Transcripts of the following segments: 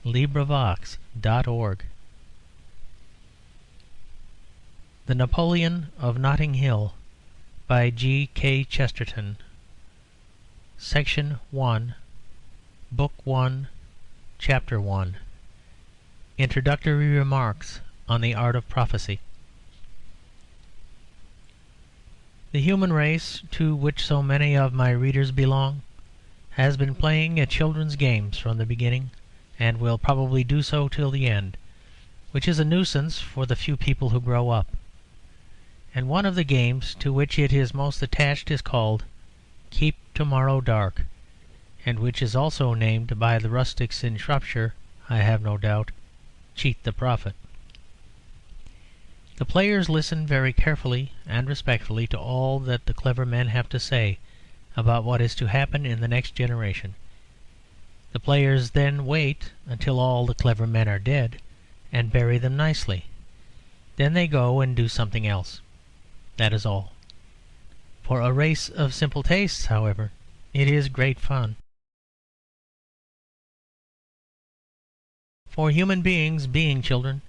LibriVox.org. The Napoleon of Notting Hill by G. K. Chesterton. Section 1, Book 1, Chapter 1. Introductory Remarks on the Art of Prophecy. The human race, to which so many of my readers belong, has been playing at children's games from the beginning, and will probably do so till the end, which is a nuisance for the few people who grow up. And one of the games to which it is most attached is called Keep Tomorrow Dark, and which is also named by the rustics in Shropshire, I have no doubt, Cheat the Prophet. The players listen very carefully and respectfully to all that the clever men have to say about what is to happen in the next generation. The players then wait until all the clever men are dead, and bury them nicely. Then they go and do something else. That is all. For a race of simple tastes, however, it is great fun. For human beings, being children,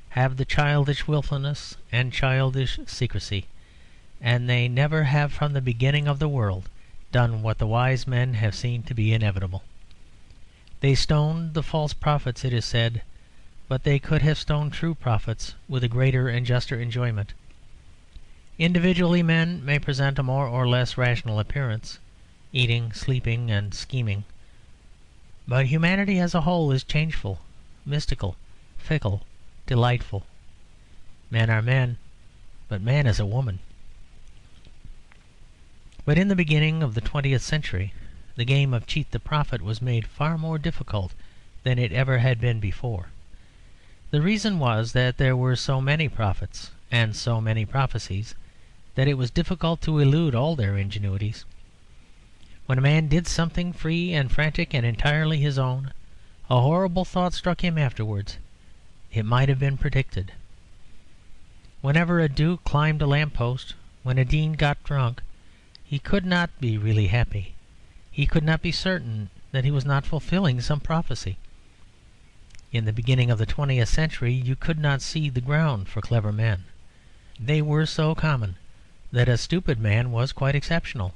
have the childish wilfulness and childish secrecy, and they never have from the beginning of the world done what the wise men have seen to be inevitable. They stoned the false prophets, it is said, but they could have stoned true prophets with a greater and juster enjoyment. Individually, men may present a more or less rational appearance, eating, sleeping, and scheming. But humanity as a whole is changeful, mystical, fickle, delightful. Men are men, but man is a woman. But in the beginning of the 20th century, the game of Cheat the Prophet was made far more difficult than it ever had been before. The reason was that there were so many prophets and so many prophecies that it was difficult to elude all their ingenuities. When a man did something free and frantic and entirely his own, a horrible thought struck him afterwards. It might have been predicted. Whenever a duke climbed a lamp-post, when a dean got drunk, he could not be really happy. He could not be certain that he was not fulfilling some prophecy. In the beginning of the 20th century you could not see the ground for clever men. They were so common that a stupid man was quite exceptional,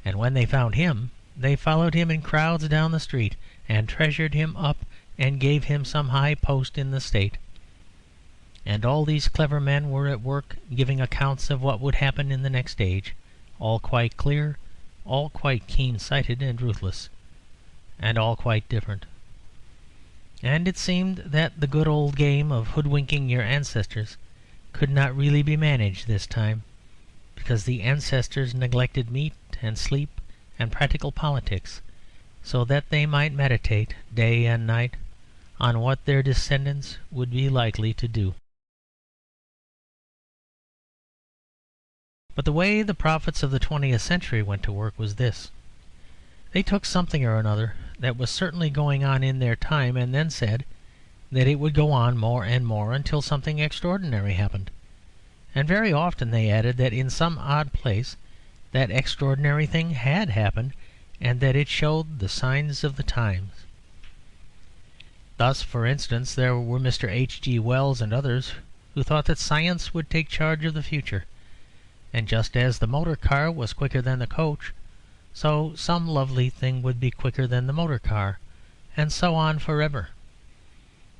and when they found him, they followed him in crowds down the street, and treasured him up, and gave him some high post in the state. And all these clever men were at work giving accounts of what would happen in the next age, all quite clear, all quite keen-sighted and ruthless, and all quite different. And it seemed that the good old game of hoodwinking your ancestors could not really be managed this time, because the ancestors neglected meat and sleep and practical politics, so that they might meditate day and night on what their descendants would be likely to do. But the way the prophets of the 20th century went to work was this. They took something or another that was certainly going on in their time, and then said that it would go on more and more until something extraordinary happened. And very often they added that in some odd place that extraordinary thing had happened, and that it showed the signs of the times. Thus, for instance, there were Mr. H. G. Wells and others who thought that science would take charge of the future, and just as the motor car was quicker than the coach, so some lovely thing would be quicker than the motor car, and so on forever.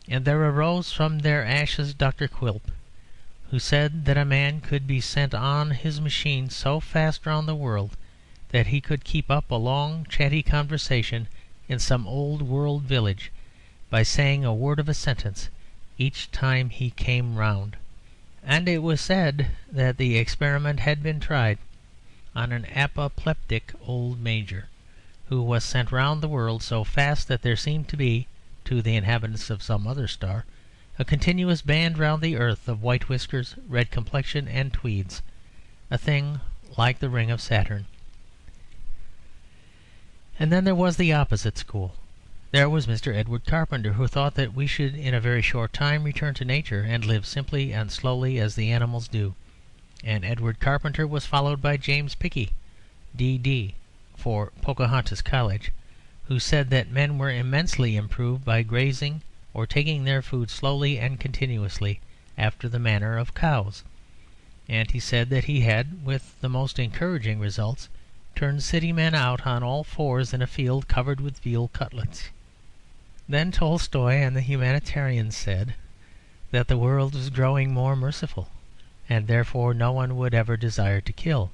And there arose from their ashes Dr. Quilp, who said that a man could be sent on his machine so fast round the world that he could keep up a long chatty conversation in some old world village by saying a word of a sentence each time he came round. And it was said that the experiment had been tried on an apoplectic old major, who was sent round the world so fast that there seemed to be, to the inhabitants of some other star, a continuous band round the earth of white whiskers, red complexion, and tweeds, a thing like the ring of Saturn. And then there was the opposite school. There was Mr. Edward Carpenter, who thought that we should in a very short time return to nature and live simply and slowly as the animals do. And Edward Carpenter was followed by James Pickey, D.D., for Pocahontas College, who said that men were immensely improved by grazing or taking their food slowly and continuously after the manner of cows, and he said that he had, with the most encouraging results, turned city men out on all fours in a field covered with veal cutlets. Then Tolstoy and the humanitarians said that the world was growing more merciful, and therefore no one would ever desire to kill.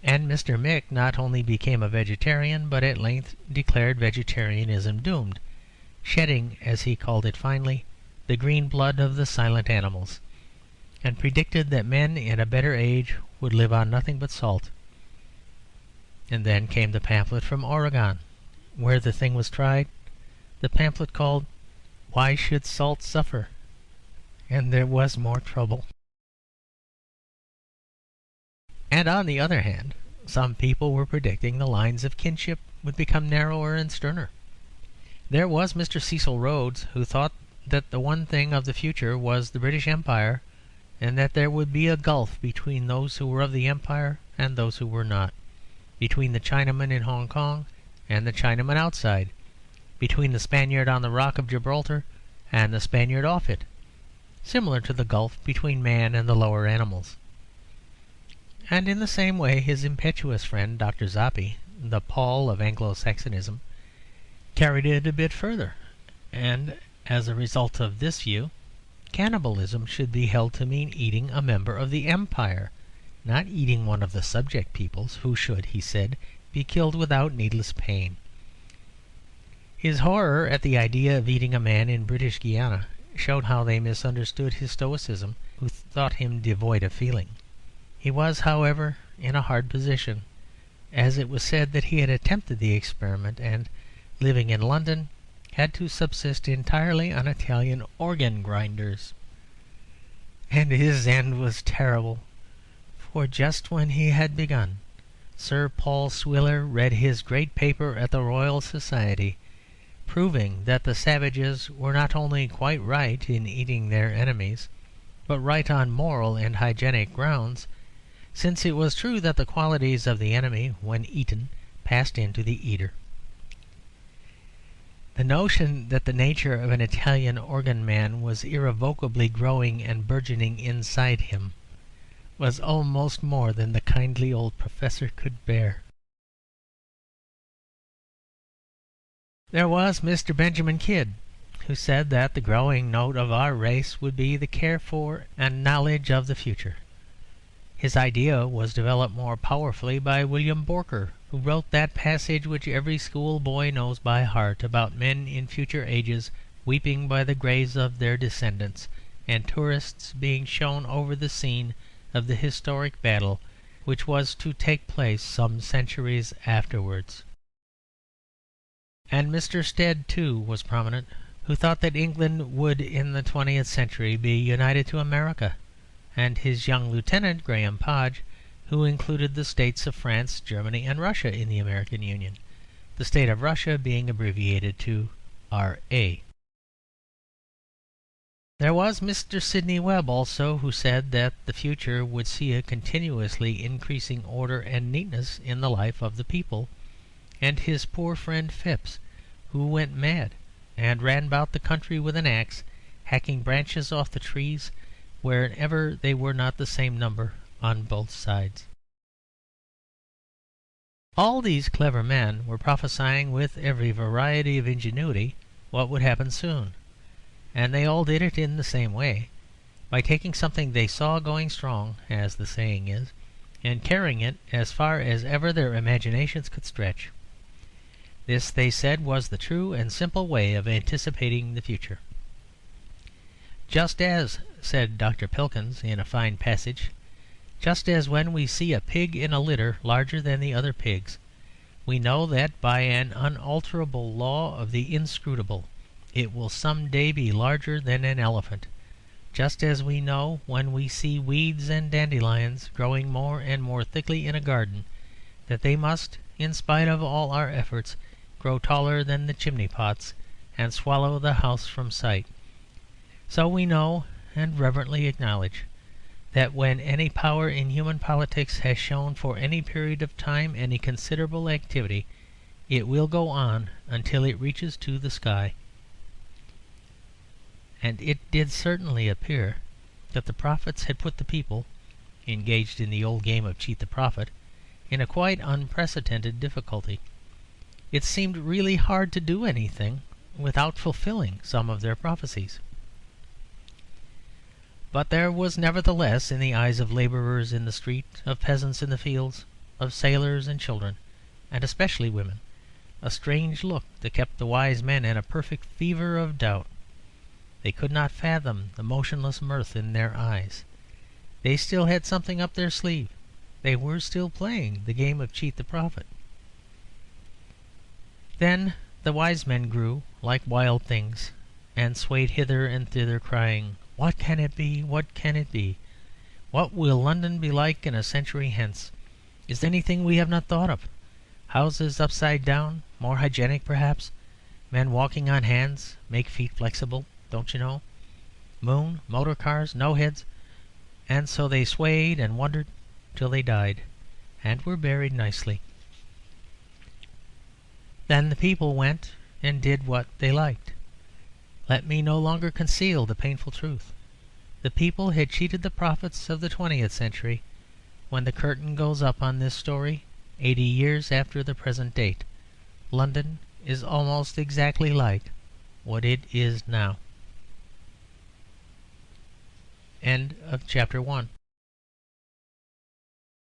And Mr. Mick not only became a vegetarian, but at length declared vegetarianism doomed, shedding, as he called it finely, the green blood of the silent animals, and predicted that men in a better age would live on nothing but salt. And then came the pamphlet from Oregon, where the thing was tried, the pamphlet called "Why Should Salt Suffer?" And there was more trouble. And on the other hand, some people were predicting the lines of kinship would become narrower and sterner. There was Mr. Cecil Rhodes, who thought that the one thing of the future was the British Empire, and that there would be a gulf between those who were of the Empire and those who were not, between the Chinaman in Hong Kong and the Chinaman outside, between the Spaniard on the Rock of Gibraltar and the Spaniard off it, similar to the gulf between man and the lower animals. And in the same way his impetuous friend Dr. Zoppi, the Paul of Anglo-Saxonism, carried it a bit further, and as a result of this view, cannibalism should be held to mean eating a member of the Empire, not eating one of the subject peoples, who should, he said, be killed without needless pain. His horror at the idea of eating a man in British Guiana showed how they misunderstood his stoicism, who thought him devoid of feeling. He was, however, in a hard position, as it was said that he had attempted the experiment and, living in London, had to subsist entirely on Italian organ grinders. And his end was terrible, for just when he had begun, Sir Paul Swiller read his great paper at the Royal Society, proving that the savages were not only quite right in eating their enemies, but right on moral and hygienic grounds, since it was true that the qualities of the enemy, when eaten, passed into the eater. The notion that the nature of an Italian organ man was irrevocably growing and burgeoning inside him was almost more than the kindly old professor could bear. There was Mr. Benjamin Kidd, who said that the growing note of our race would be the care for and knowledge of the future. His idea was developed more powerfully by William Borker, who wrote that passage which every schoolboy knows by heart about men in future ages weeping by the graves of their descendants, and tourists being shown over the scene of the historic battle which was to take place some centuries afterwards. And Mr. Stead, too, was prominent, who thought that England would in the 20th century be united to America, and his young lieutenant, Graham Podge, who included the states of France, Germany, and Russia in the American Union, the state of Russia being abbreviated to R.A. There was Mr. Sidney Webb also, who said that the future would see a continuously increasing order and neatness in the life of the people, and his poor friend Phipps, who went mad and ran about the country with an axe, hacking branches off the trees wherever they were not the same number on both sides. All these clever men were prophesying with every variety of ingenuity what would happen soon, and they all did it in the same way, by taking something they saw going strong, as the saying is, and carrying it as far as ever their imaginations could stretch. This, they said, was the true and simple way of anticipating the future. Just as, said Dr. Pilkins in a fine passage, just as when we see a pig in a litter larger than the other pigs, we know that by an unalterable law of the inscrutable it will some day be larger than an elephant, just as we know when we see weeds and dandelions growing more and more thickly in a garden that they must, in spite of all our efforts, grow taller than the chimney-pots and swallow the house from sight. So we know and reverently acknowledge that when any power in human politics has shown for any period of time any considerable activity, It will go on until it reaches to the sky. And it did certainly appear that the prophets had put the people, engaged in the old game of cheat the prophet, in a quite unprecedented difficulty. It seemed really hard to do anything without fulfilling some of their prophecies. But there was nevertheless, in the eyes of labourers in the street, of peasants in the fields, of sailors and children, and especially women, a strange look that kept the wise men in a perfect fever of doubt. They could not fathom the motionless mirth in their eyes. They still had something up their sleeve. They were still playing the game of cheat the prophet. Then the wise men grew like wild things, and swayed hither and thither, crying, "What can it be? What can it be? What will London be like in a century hence? Is there anything we have not thought of? Houses upside down, more hygienic perhaps, men walking on hands, make feet flexible, don't you know? Moon, motor cars, no heads." And so they swayed and wondered till they died, and were buried nicely. Then the people went and did what they liked. Let me no longer conceal the painful truth. The people had cheated the prophets of the 20th century. When the curtain goes up on this story, 80 years after the present date, London is almost exactly like what it is now. End of chapter 1.